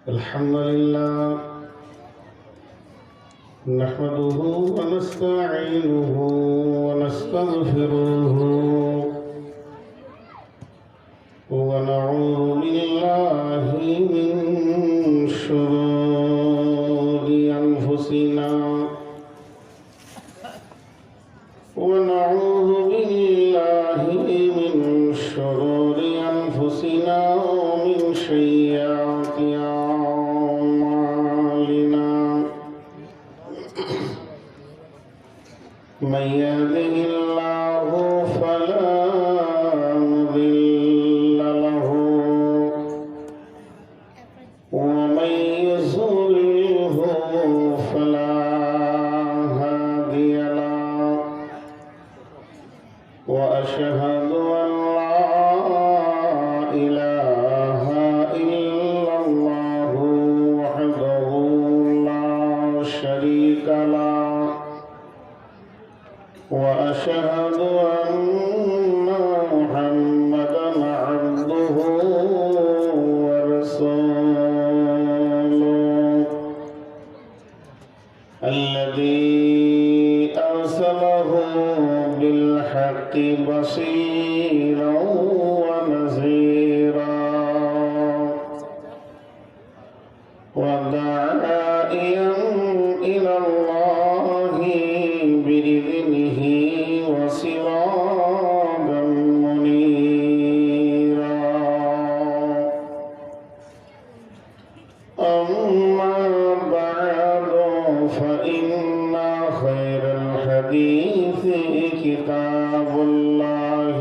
الحمد لله نحمده ونستعينه ونستغفره ونعوذ بالله من شرور أنفسنا ونعوذ بالله من شرور أنفسنا ومن سيئات أعمالنا من يهده الله فلا مضل له ومن يضلله فلا هادي له وأشهد أن لا إله إلا الله وحده لا شريك له وأشهد أن محمدا عبده ورسوله الذي أرسله بالحق بصيرا ونذيرا وداعيا إلى الله بإذنه وسراجا منيرا أما بعد فإن خير الحديث كتاب الله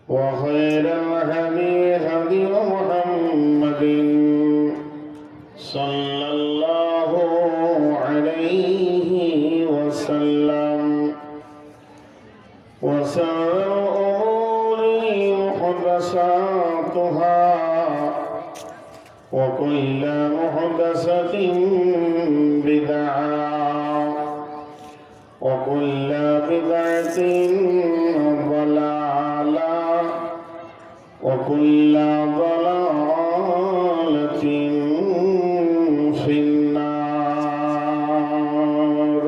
وخير الهدي هدي محمد صلى الله عليه وسلم وشر الأمور محدثاتها وكل محدثة بدعة وكل بدعة ضلالة وكل ضلالة في النار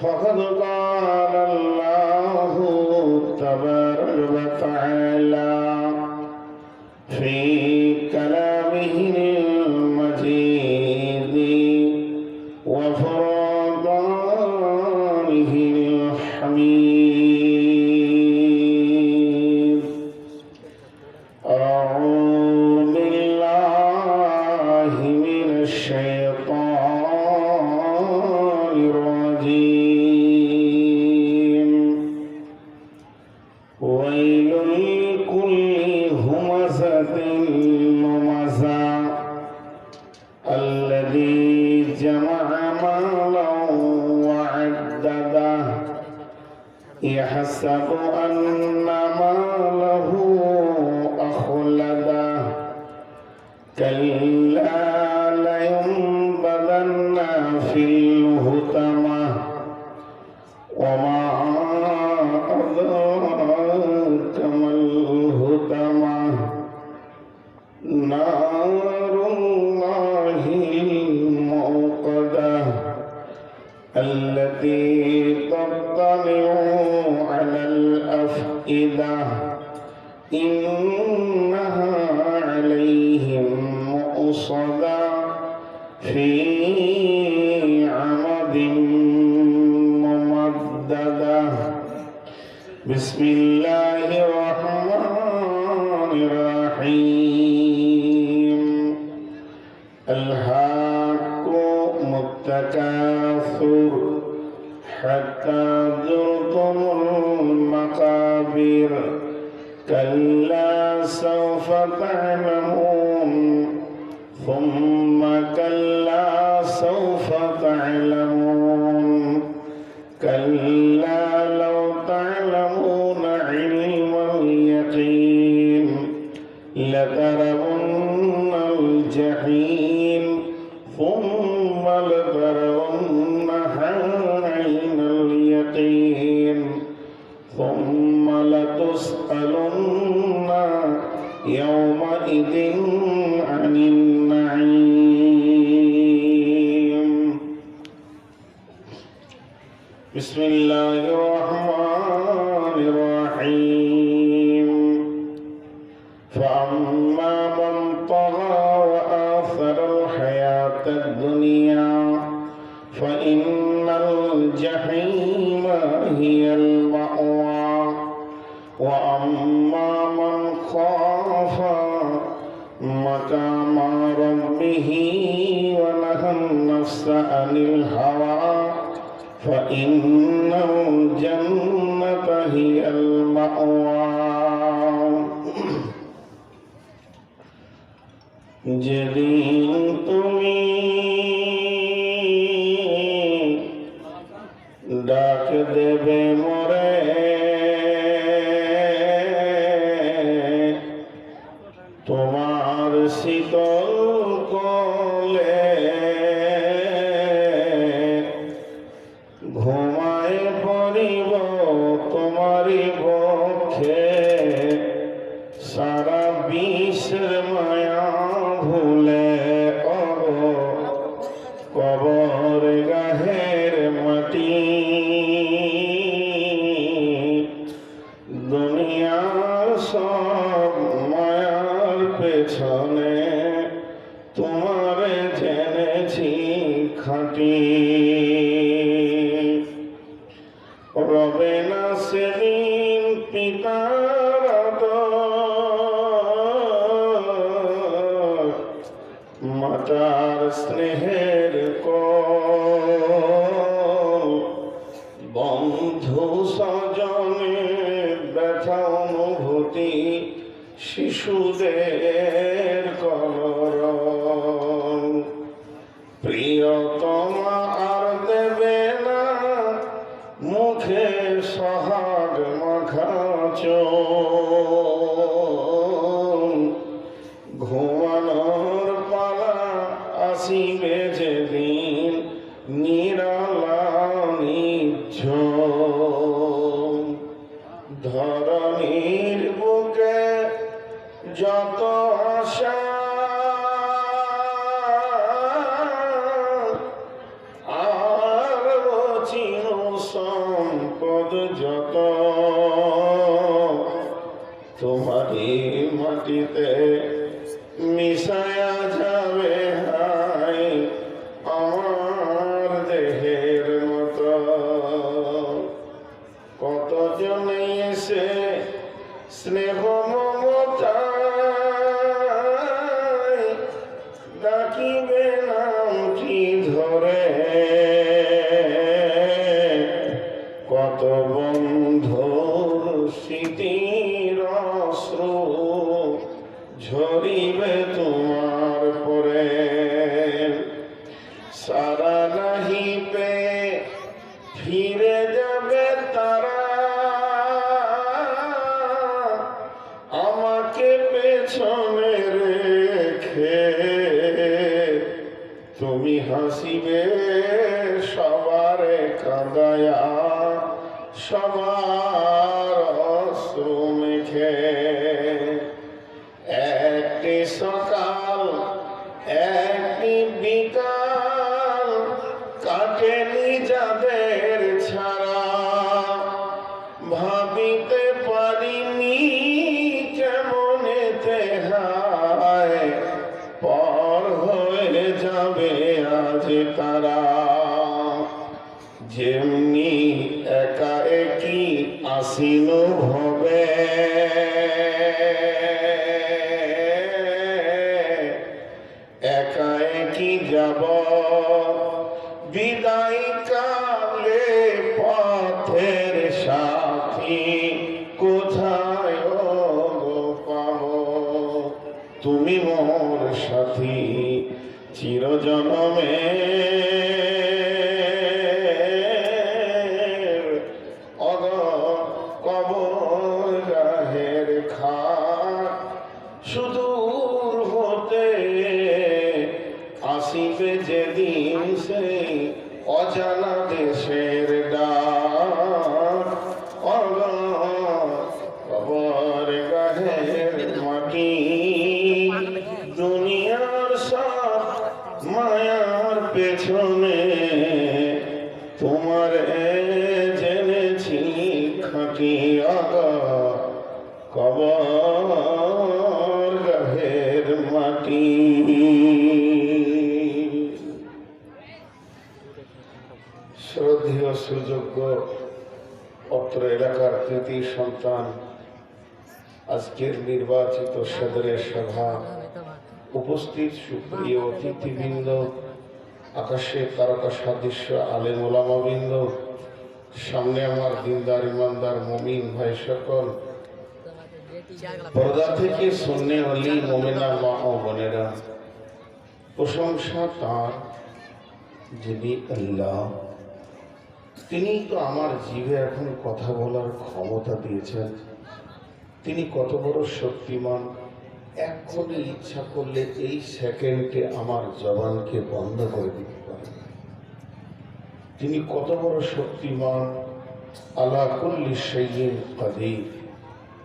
فقد قال الله تبارك وتعالى في كلامه المجيد وفرقانه الحميد أعوذ بالله من الشيطان الرجيم ويل لكل همزة لمزة الذي جمع مالا وعدده يحسب أن ماله أخلده كلا لينبذن في الحطمة وما أدراك ما الحطمة نار الله الموقدة التي تطلع على الأفئدة إنها عليهم مؤصدة في عمد ممددة بسم الله الرحمن الرحيم ألهاكم التكاثر حتى زرتم المقابر كلا سوف تعلمون ثم كلا سوف تعلمون كلا لو تعلمون علم اليقين لترون الجحيم ثم لترونها عين اليقين ثم لتسألن يومئذ عن النعيم. بسم الله الرحمن الرحيم. فأما من طغى وآثر الحياة الدنيا فإن الجحيم هي المأوى. وأما من خاف مقام ربه ونهى النفس عن الهوى فإن الجنة هي المأوى. যেদিন তুমি ডাক দেবে মোরে তোমার শীতল কোলে ঘুমায় পড়িব তোমারই বক্ষে সারা বিশ্বের মায়া ভুলে কবর গাহের মাটি দুনিয়ার সব মায়ার পেছনে তোমারে জেনেছি খাঁটি। রবে না সেদিন পিতার মাতার স্নেহের কোল বন্ধু স্বজনের ব্যথা অনুভূতি শিশুদের কলরব প্রিয়তমা আর দেবে না মুখে সোহাগ মাখা চুল। ঘুমানোর পালা আসিবে যেদিন নিরালা নিঝুম। ধরণীর বুকে যত আশা আর চির সম্পদ যত তোমারই মাটিতে মিশায়া যাবে হায় আমার দেহের মতো। কতজনে এসে স্নেহ মমতায় ডাকিবে নামটি ধরে কত বন্ধুর স্মৃতির অশ্রু ঝরিবে তোমার পরে। সারা নাহি পে ফিরে যাবে তারা আমাকে পেছনে রেখে। তুমি হাসিবে সবার কাঁদায়া সবার অশ্রু মেখে। একটি সকাল একটি বিকাল কাটেনি যাদের ছাড়া ভাবিতে পারিনি কেমনেতে হায় পর হয়ে যাবে আজ তারা। যেমনি একা একই আসিল ভবে একা একই যাব বিদায় কালে পথের সাথী কোথায় পাবো। তুমি মোর সাথী চিরজনমে কবর গাহের খাট সুদূর হতে আসিবে যেদিন সেই অজানা দেশের ডাক। মাটি আগা কবর গাহের মাটি। শ্রদ্ধেয় সুযোগ্য অত্র এলাকার কৃতি সন্তান, আজকের নির্বাচিত সদরের সভা উপস্থিত সুপ্রিয় অতিথিবৃন্দ, আকাশে তারকা সাদৃশ্য আলেম ওলামাবৃন্দ, সামনে আমার দিনদার ইমানদার মুমিন ভাই সকল, পর্দা থেকে শূন্য হলি মোমেনা মা ও বোনেরা, প্রশংসা তাঁর যিনি আল্লাহ। তিনি তো আমার জিভে এখন কথা বলার ক্ষমতা দিয়েছেন। তিনি কত বড় শক্তিমান, এক্ষুনি ইচ্ছা করলে এই সেকেন্ডে আমার জবানকে বন্ধ করে দিতে পারেন। তিনি কত বড় শক্তিমান, আলা কুল্লি শাইইন কাদির।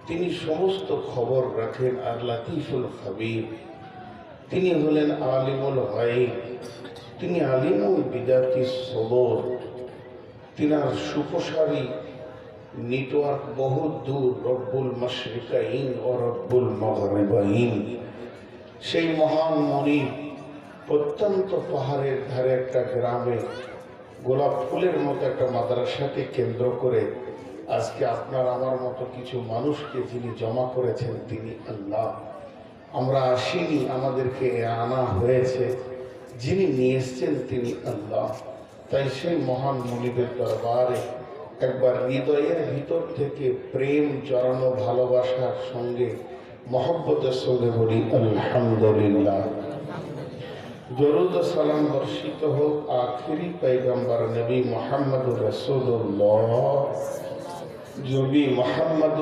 তিনি সমস্ত খবর রাখেন, আর লাতিফুল খাবির। তিনি হলেন আলিমুল গায়ব, তিনি আলিমুল বিদাতি সদর। তিনার সুপ্রসারী নেটওয়ার্ক বহু দূর, রব্বুল মাশরিকাইন ও রব্বুল মাগরিবাইন। সেই মহান মনিব প্রত্যন্ত পাহাড়ের ধারে একটা গ্রামে গোলাপ ফুলের মতো একটা মাদ্রাসাকে কেন্দ্র করে আজকে আপনার আমার মতো কিছু মানুষকে যিনি জমা করেছেন তিনি আল্লাহ। আমরা আসিনি, আমাদেরকে আনা হয়েছে, যিনি নিয়ে এসছেন তিনি আল্লাহ। তাই সেই মহান মনিবের দরবারে একবার হৃদয়ের ভিতর থেকে প্রেম জড়ানো ভালোবাসার সঙ্গে মহব্বতের সঙ্গে বলি আলহামদুলিল্লাহ। দরুদ সালাম বর্ষিত হোক আখিরি पैगंबर नबी मोहम्मद रसूलुल्लाह, जो भी मोहम्मद